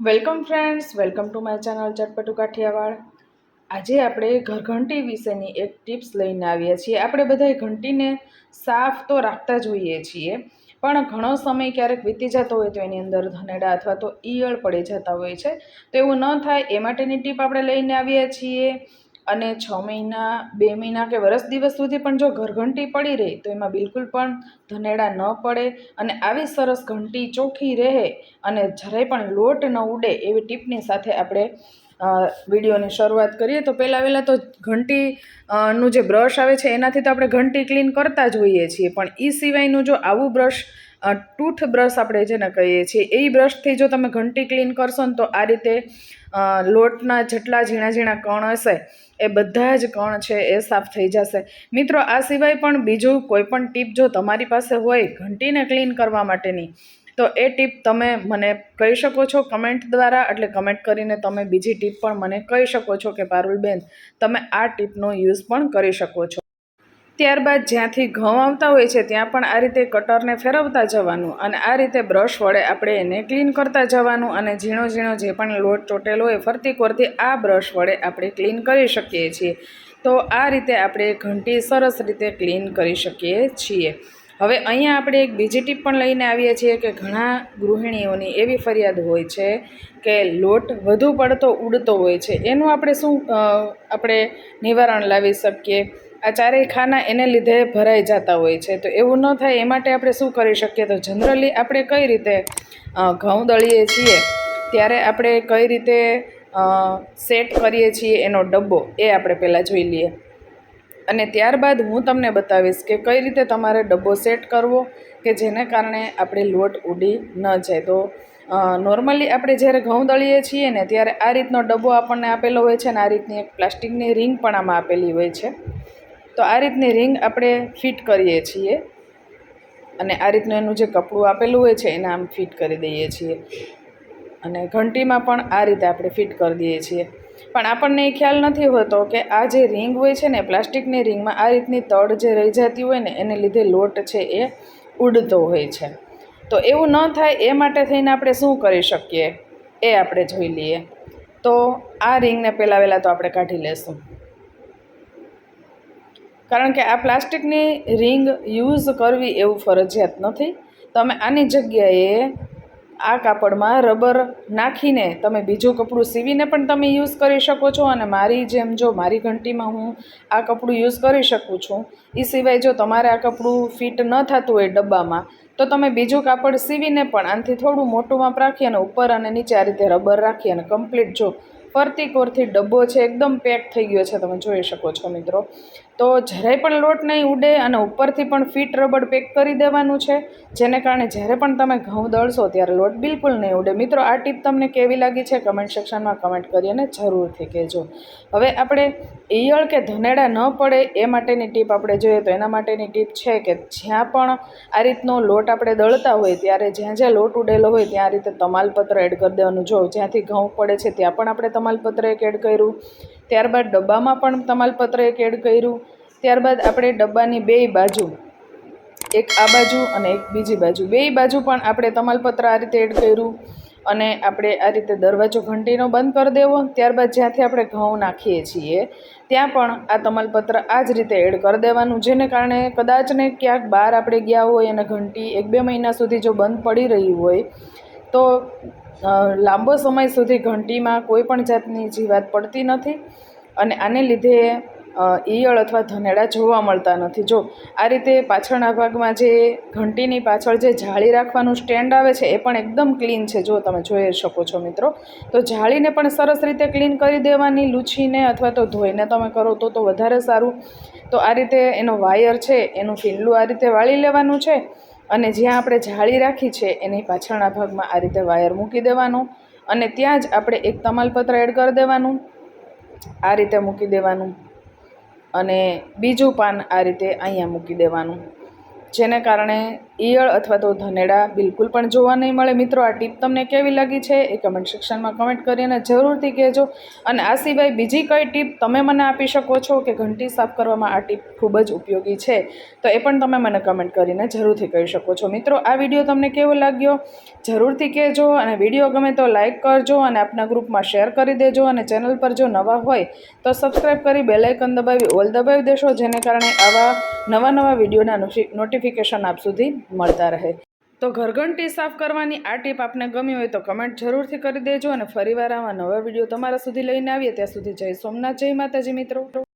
Welcome friends, welcome to my channel Chatpatu Kathiyawad. આજે આપણે ઘરઘંટી વિશેની એક ટિપ્સ લઈને આવ્યા છીએ। આપણે બધાય ઘંટીને સાફ તો રાખતા જ હોઈએ છીએ, પણ ઘણો સમય ક્યારેક વીતી જતો હોય તો એની અંદર ધનેડા અથવા તો ઈયળ પડી જતા હોય છે। તો એવું ન થાય એ માટેની ટીપ આપણે લઈને આવ્યા છીએ। અને 6 મહિના 2 મહિના કે વર્ષ દિવસ સુધી પણ જો ઘરઘંટી પડી રહે તો એમાં બિલકુલ પણ ધનેડા ન પડે અને આવી સરસ ઘંટી ચોખ્ખી રહે અને જરાય પણ લોટ ન ઉડે એવી ટીપની સાથે આપણે વિડીયોની શરૂઆત કરીએ। તો પહેલાં તો ઘંટી નું જે બ્રશ આવે છે એનાથી તો આપણે ઘંટી ક્લીન કરતા જ હોઈએ છીએ, પણ એ સિવાયનું જો આવું બ્રશ ટૂથ બ્રશ આપણે જેને કહીએ છીએ એ બ્રશથી જો તમે ઘંટી ક્લીન કરશો ને તો આ રીતે લોટના જેટલા ઝીણા ઝીણા કણ હશે એ બધા જ કણ છે એ સાફ થઈ જશે। મિત્રો, આ સિવાય પણ બીજું કોઈ પણ ટીપ જો તમારી પાસે હોય ઘંટીને ક્લીન કરવા માટેની તો એ ટીપ તમે મને કહી શકો છો કમેન્ટ દ્વારા। એટલે કમેન્ટ કરીને તમે બીજી ટીપ પણ મને કહી શકો છો કે પારુલબેન તમે આ ટીપનો યુઝ પણ કરી શકો છો। ત્યારબાદ જ્યાંથી ઘઉં આવતા હોય છે ત્યાં પણ આ રીતે કટરને ફેરવતા જવાનું અને આ રીતે બ્રશ વડે આપણે એને ક્લીન કરતા જવાનું અને ઝીણો ઝીણો જે પણ લોટ ચોટેલો હોય ફરતી કોરતી આ બ્રશ વડે આપણે ક્લીન કરી શકીએ છીએ। તો આ રીતે આપણે ઘંટી સરસ રીતે ક્લીન કરી શકીએ છીએ। હવે અહીંયા આપણે એક બીજી ટીપ પણ લઈને આવીએ છીએ કે ઘણા ગૃહિણીઓની એવી ફરિયાદ હોય છે કે લોટ વધુ પડતો ઉડતો હોય છે, એનું આપણે શું નિવારણ લાવી શકીએ? આ ચારેય ખાના એને લીધે ભરાઈ જતા હોય છે, તો એવું ન થાય એ માટે આપણે શું કરી શકીએ? તો જનરલી આપણે કઈ રીતે ઘઉં દળીએ છીએ ત્યારે આપણે કઈ રીતે સેટ કરીએ છીએ એનો ડબ્બો એ આપણે પહેલાં જોઈ લઈએ અને ત્યારબાદ હું તમને બતાવીશ કે કઈ રીતે તમારે ડબ્બો સેટ કરવો કે જેને કારણે આપણે લોટ ઉડી ન જાય। તો નોર્મલી આપણે જ્યારે ઘઉં દળીએ છીએ ને ત્યારે આ રીતનો ડબ્બો આપણને આપેલો હોય છે અને આ રીતની એક પ્લાસ્ટિકની રિંગ પણ આમાં આપેલી હોય છે। તો આ રીતની રિંગ આપણે ફિટ કરીએ છીએ અને આ રીતનું એનું જે કપડું આપેલું હોય છે એને આમ ફિટ કરી દઈએ છીએ અને ઘંટીમાં પણ આ રીતે આપણે ફિટ કરી દઈએ છીએ। પણ આપણને એ ખ્યાલ નથી હોતો કે આ જે રિંગ હોય છે ને પ્લાસ્ટિકની રિંગમાં આ રીતની તડ જે રહી જતી હોય ને એને લીધે લોટ છે એ ઉડતો હોય છે। તો એવું ન થાય એ માટે થઈને આપણે શું કરી શકીએ એ આપણે જોઈ લઈએ। તો આ રિંગને પહેલાં તો આપણે કાઢી લેશું, કારણ કે આ પ્લાસ્ટિકની રિંગ યુઝ કરવી એવું ફરજિયાત નથી। તમે આની જગ્યાએ આ કાપડમાં રબર નાખીને તમે બીજું કપડું સીવીને પણ તમે યુઝ કરી શકો છો અને મારી જેમ જો મારી ઘંટીમાં હું આ કપડું યુઝ કરી શકું છું, એ સિવાય જો તમારે આ કપડું ફિટ ન થતું હોય ડબ્બામાં તો તમે બીજું કાપડ સીવીને પણ આનાથી થોડું મોટું માપ રાખી અને ઉપર અને નીચે આ રીતે રબર રાખી અને કમ્પ્લીટ જો ફરતી કોરથી ડબ્બો છે એકદમ પેક થઈ ગયો છે, તમે જોઈ શકો છો મિત્રો। તો જરાય પણ લોટ નહીં ઉડે અને ઉપરથી પણ ફિટ રબર પેક કરી દેવાનું છે, જેને કારણે જ્યારે પણ તમે ઘઉં દળશો ત્યારે લોટ બિલકુલ નહીં ઉડે। મિત્રો, આ ટીપ તમને કેવી લાગી છે કમેન્ટ સેક્શનમાં કમેન્ટ કરી અને જરૂરથી કહેજો। હવે આપણે ઈયળ કે ધનેડા ન પડે એ માટેની ટીપ આપણે જોઈએ તો એના માટેની ટીપ છે કે જ્યાં પણ આ રીતનો લોટ આપણે દળતા હોય ત્યારે જ્યાં જ્યાં લોટ ઉડેલો હોય ત્યાં આ રીતે તમાલપત્ર એડ કરી દેવાનું। જો જ્યાંથી ઘઉં પડે છે ત્યાં પણ આપણે તમાલપત્ર એક એડ કર્યું, ત્યારબાદ ડબ્બામાં પણ તમાલપત્ર એક એડ કર્યું, ત્યારબાદ આપણે ડબ્બાની બેય બાજુ એક આ બાજુ અને એક બીજી બાજુ બેય બાજુ પણ આપણે તમાલપત્ર આ રીતે એડ કર્યું અને આપણે આ રીતે દરવાજો ઘંટીનો બંધ કરી દેવો। ત્યારબાદ જ્યાંથી આપણે ઘઉં નાખીએ છીએ ત્યાં પણ આ તમાલપત્ર આ જ રીતે એડ કરી દેવાનું, જેને કારણે કદાચ ને ક્યાંક બહાર આપણે ગયા હોય અને ઘંટી 1-2 મહિના સુધી જો બંધ પડી રહી હોય તો લાંબો સમય સુધી ઘંટીમાં કોઈ પણ જાતની જીવાત પડતી નથી અને આને લીધે ઈયળ અથવા ધનેડા જોવા મળતા નથી। જો આ રીતે પાછળના ભાગમાં જે ઘંટીની પાછળ જે જાળી રાખવાનું સ્ટેન્ડ આવે છે એ પણ એકદમ ક્લીન છે, જો તમે જોઈ શકો છો મિત્રો। તો જાળીને પણ સરસ રીતે ક્લીન કરી દેવાની, લૂછીને અથવા તો ધોઈને તમે કરો તો વધારે સારું। તો આ રીતે એનો વાયર છે એનું ફીંડલું આ રીતે વાળી લેવાનું છે અને જ્યાં આપણે જાળી રાખી છે એની પાછળના ભાગમાં આ રીતે વાયર મૂકી દેવાનું અને ત્યાં જ આપણે એક તમાલપત્ર એડ કરી દેવાનું, આ રીતે મૂકી દેવાનું અને બીજું પાન આ રીતે અહીંયા મૂકી દેવાનું, જેને કારણે ઈયળ અથવા તો ધનેડા બિલકુલ પણ જોવા નહીં મળે. મિત્રો, આ ટીપ તમને કેવી લાગી છે એ કમેન્ટ સેક્શનમાં કમેન્ટ કરીને જરૂરથી કહેજો. અને આ સિવાય બીજી કઈ ટીપ તમે મને આપી શકો છો કે ઘંટી સાફ કરવામાં આ ટીપ ખૂબ જ ઉપયોગી છે, તો એ પણ તમે મને કમેન્ટ કરીને જરૂરથી કહી શકો છો. મિત્રો, આ વિડીયો તમને કેવો લાગ્યો જરૂરથી કહેજો. અને વિડીયો ગમે તો લાઇક કરજો અને આપના ગ્રુપમાં શેર કરી દેજો. અને ચેનલ પર જો નવા હોય તો સબસ્ક્રાઈબ કરી બેલ આઇકન દબાવી ઓલ દબાવી દેશો, જેને કારણે આવા નવા વિડીયોના નોટિફિકેશન આપ સુધી મળતા રહે. તો ઘરઘંટી સાફ કરવાની આ ટીપ આપને ગમી હોય તો કમેન્ટ જરૂરથી કરી દેજો. અને ફરીવાર આવા નવા વિડીયો તમારા સુધી લઈને આવીએ ત્યાં સુધી જય સોમનાથ, જય માતાજી મિત્રો.